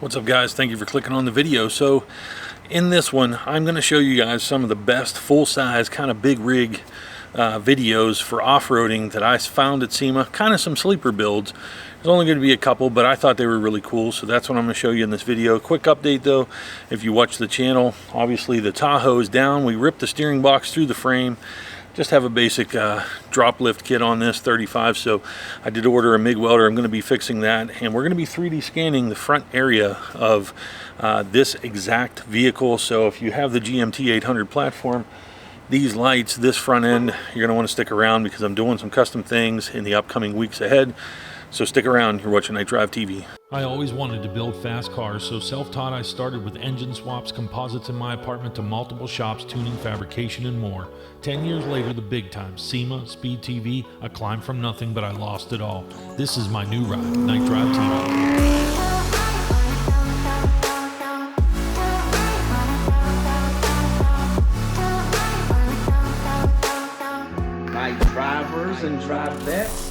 What's up, guys? Thank you for clicking on the video. So in this one, I'm going to show you guys some of the best full-size kind of big rig videos for off-roading that I found at SEMA. Kind of some sleeper builds. There's only going to be a couple, but I thought they were really cool, so that's what I'm going to show you in this video. Quick update though, if you watch the channel, obviously the Tahoe is down. We ripped the steering box through the frame. Just have a basic drop lift kit on this 35, so I did order a MIG welder. I'm going to be fixing that, and we're going to be 3D scanning the front area of this exact vehicle. So if you have the GMT 800 platform, these lights, this front end, you're going to want to stick around because I'm doing some custom things in the upcoming weeks ahead. So stick around. You're watching KnightDriveTV. I always wanted to build fast cars, so self-taught I started with engine swaps, composites in my apartment, to multiple shops, tuning, fabrication, and more. 10 years later, the big time, SEMA, Speed TV, I climbed from nothing, but I lost it all. This is my new ride, KnightDriveTV. Night drivers and drive vets.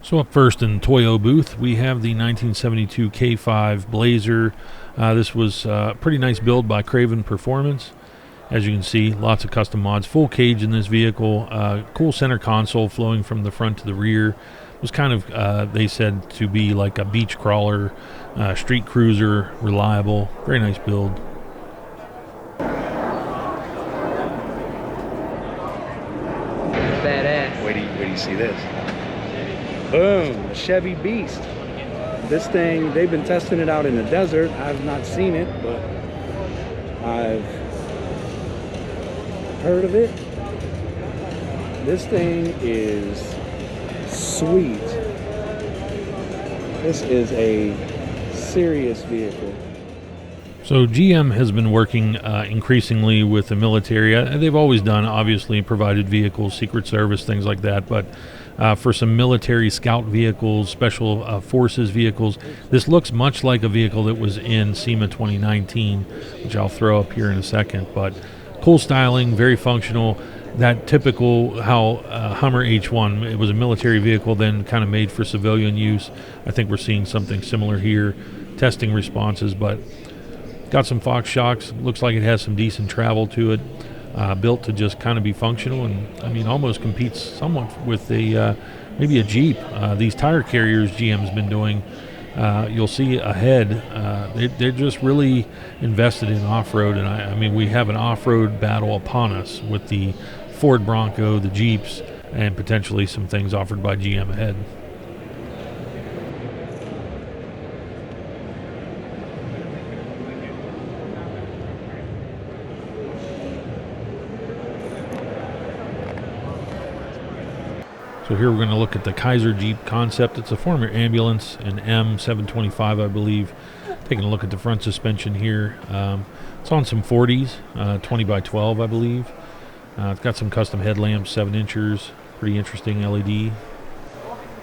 So up first in the Toyo booth, we have the 1972 K5 Blazer. This was a pretty nice build by Craven Performance. As you can see, lots of custom mods. Full cage in this vehicle. Cool center console flowing from the front to the rear. It was kind of, they said, to be like a beach crawler, street cruiser, reliable. Very nice build. Badass. Wait till you see this. Boom, Chevy Beast. This thing, they've been testing it out in the desert. I've not seen it, but I've heard of it. This thing is sweet. This is a serious vehicle. So GM has been working increasingly with the military. They've always done, obviously, provided vehicles, Secret Service, things like that, but for some military scout vehicles, special forces vehicles, this looks much like a vehicle that was in SEMA 2019, which I'll throw up here in a second. But cool styling, very functional. That typical how Hummer H1, it was a military vehicle, then kind of made for civilian use. I think we're seeing something similar here. Testing responses, but got some Fox shocks. Looks like it has some decent travel to it. Built to just kind of be functional, and I mean almost competes somewhat with a maybe a Jeep. These tire carriers GM's been doing, you'll see ahead, they're just really invested in off-road, and I mean we have an off-road battle upon us with the Ford Bronco, the Jeeps, and potentially some things offered by GM ahead. So here we're going to look at the Kaiser Jeep concept. It's a former ambulance, an M725, I believe. Taking a look at the front suspension here. It's on some 40s, 20 by 12, I believe. It's got some custom headlamps, 7 inchers, pretty interesting LED.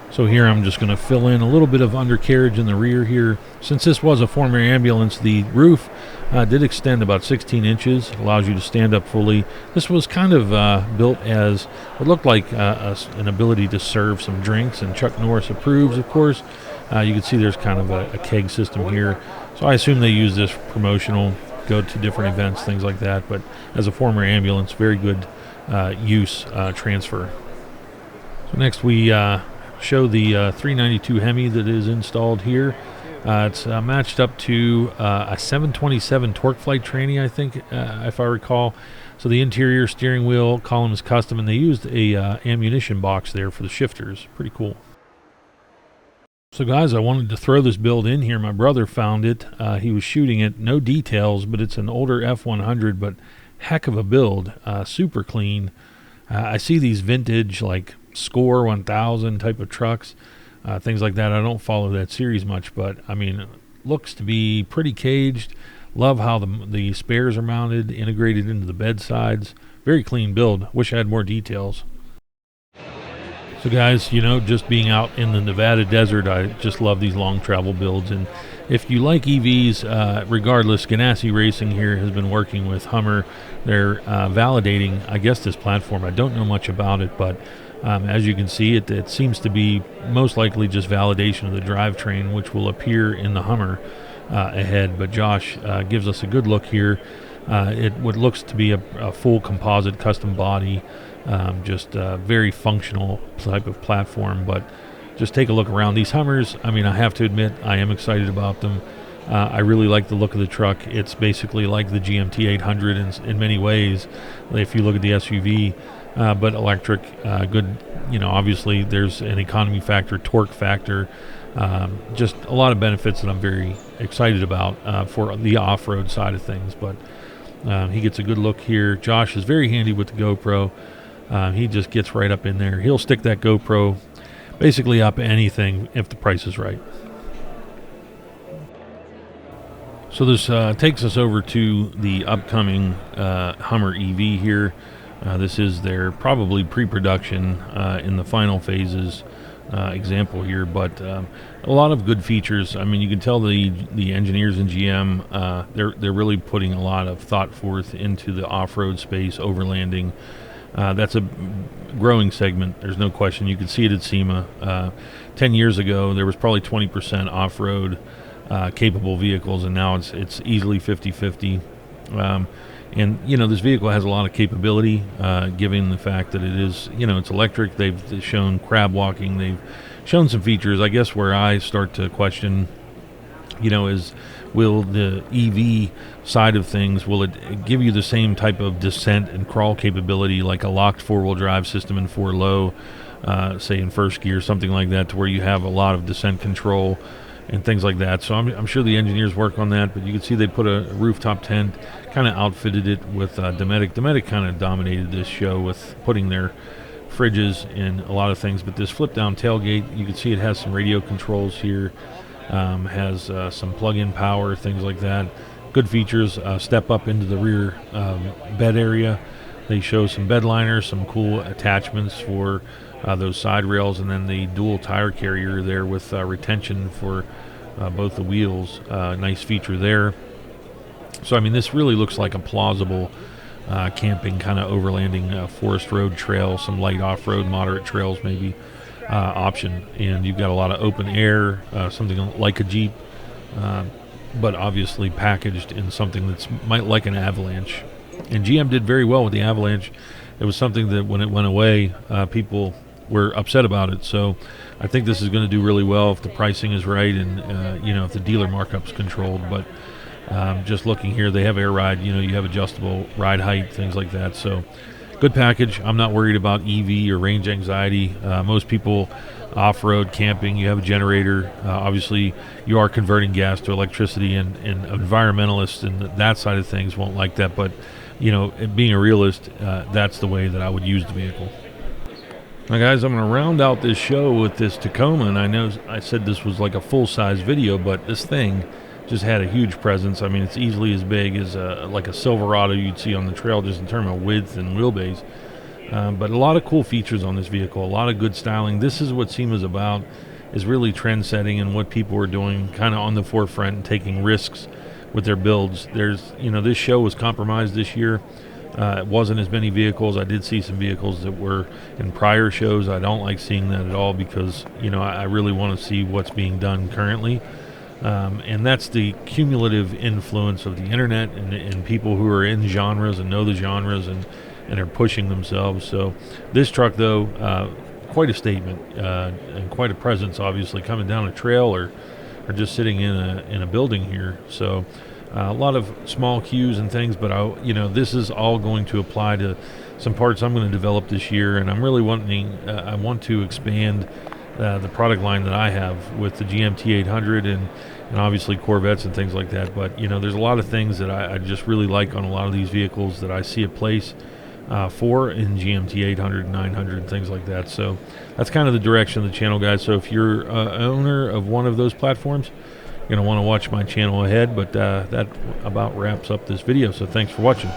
So here I'm just going to fill in a little bit of undercarriage in the rear here. Since this was a former ambulance, the roof did extend about 16 inches, allows you to stand up fully. This was kind of built as what looked like an ability to serve some drinks, and Chuck Norris approves, of course. You can see there's kind of a keg system here. So I assume they use this promotional, go to different events, things like that. But as a former ambulance, very good use transfer. So next we show the 392 Hemi that is installed here. It's matched up to a 727 torque flight tranny, I think, if I recall. So the interior steering wheel column is custom, and they used a ammunition box there for the shifters. Pretty cool. So guys, I wanted to throw this build in here. My brother found it. He was shooting it. No details, but it's an older F100, but heck of a build. Super clean. I see these vintage, like, Score 1000 type of trucks, things like that. I don't follow that series much, but I mean, it looks to be pretty caged. Love how the spares are mounted, integrated into the bed sides. Very clean build. Wish I had more details. So guys, you know, just being out in the Nevada desert, I just love these long travel builds. And if you like EVs, regardless, Ganassi Racing here has been working with Hummer. They're validating, I guess, this platform. I don't know much about it, but As you can see, it seems to be most likely just validation of the drivetrain, which will appear in the Hummer ahead. But Josh gives us a good look here. What looks to be a full composite custom body, just a very functional type of platform. But just take a look around these Hummers. I mean, I have to admit, I am excited about them. I really like the look of the truck. It's basically like the GMT 800 in many ways, if you look at the SUV, but electric. Good, obviously there's an economy factor, torque factor, just a lot of benefits that I'm very excited about for the off-road side of things. But he gets a good look here. Josh is very handy with the GoPro. He just gets right up in there. He'll stick that GoPro basically up anything if the price is right. So this takes us over to the upcoming Hummer EV here. This is their probably pre-production in the final phases example here, but a lot of good features. I mean, you can tell the engineers in GM, they're really putting a lot of thought forth into the off-road space, overlanding. That's a growing segment. There's no question. You can see it at SEMA. 10 years ago, there was probably 20% off-road capable vehicles, and now it's easily 50-50. And this vehicle has a lot of capability, given the fact that it is, it's electric. They've shown crab walking. They've shown some features. I guess where I start to question, is will the EV side of things, will it give you the same type of descent and crawl capability like a locked four-wheel drive system in 4-low, say in first gear, something like that, to where you have a lot of descent control and things like that. So I'm sure the engineers work on that, but you can see they put a rooftop tent, kind of outfitted it with Dometic. Dometic kind of dominated this show with putting their fridges in a lot of things, but this flip-down tailgate, you can see it has some radio controls here, has some plug-in power, things like that. Good features. Step up into the rear bed area. They show some bed liners, some cool attachments for those side rails, and then the dual tire carrier there with retention for both the wheels. Nice feature there. So I mean, this really looks like a plausible camping kind of overlanding forest road trail, some light off-road, moderate trails maybe option. And you've got a lot of open air, something like a Jeep, but obviously packaged in something that's like an Avalanche. And GM did very well with the Avalanche. It was something that when it went away, people were upset about it. So I think this is going to do really well if the pricing is right and if the dealer markup's controlled. But just looking here, they have air ride. You have adjustable ride height, things like that. So good package. I'm not worried about EV or range anxiety. Most people off-road camping, you have a generator. Obviously, you are converting gas to electricity, and environmentalists and that side of things won't like that. But being a realist, that's the way that I would use the vehicle. Now, guys, I'm going to round out this show with this Tacoma, and I know I said this was like a full-size video, but this thing just had a huge presence. I mean, it's easily as big as like a Silverado you'd see on the trail, just in terms of width and wheelbase. But a lot of cool features on this vehicle, a lot of good styling. This is what SEMA's about, is really trend-setting and what people are doing kind of on the forefront and taking risks with their builds. There's, this show was compromised this year. It wasn't as many vehicles. I did see some vehicles that were in prior shows. I don't like seeing that at all because, I really want to see what's being done currently. And that's the cumulative influence of the internet and people who are in genres and know the genres and are pushing themselves. So this truck, though, quite a statement and quite a presence, obviously, coming down a trail or just sitting in a building here. So a lot of small cues and things, but this is all going to apply to some parts I'm going to develop this year, and I'm really I want to expand the product line that I have with the GMT 800 and obviously Corvettes and things like that. But there's a lot of things that I just really like on a lot of these vehicles that I see a place for in GMT 800, 900, and things like that. So that's kind of the direction of the channel, guys. So if you're an owner of one of those platforms, you're going to want to watch my channel ahead. But that about wraps up this video. So thanks for watching.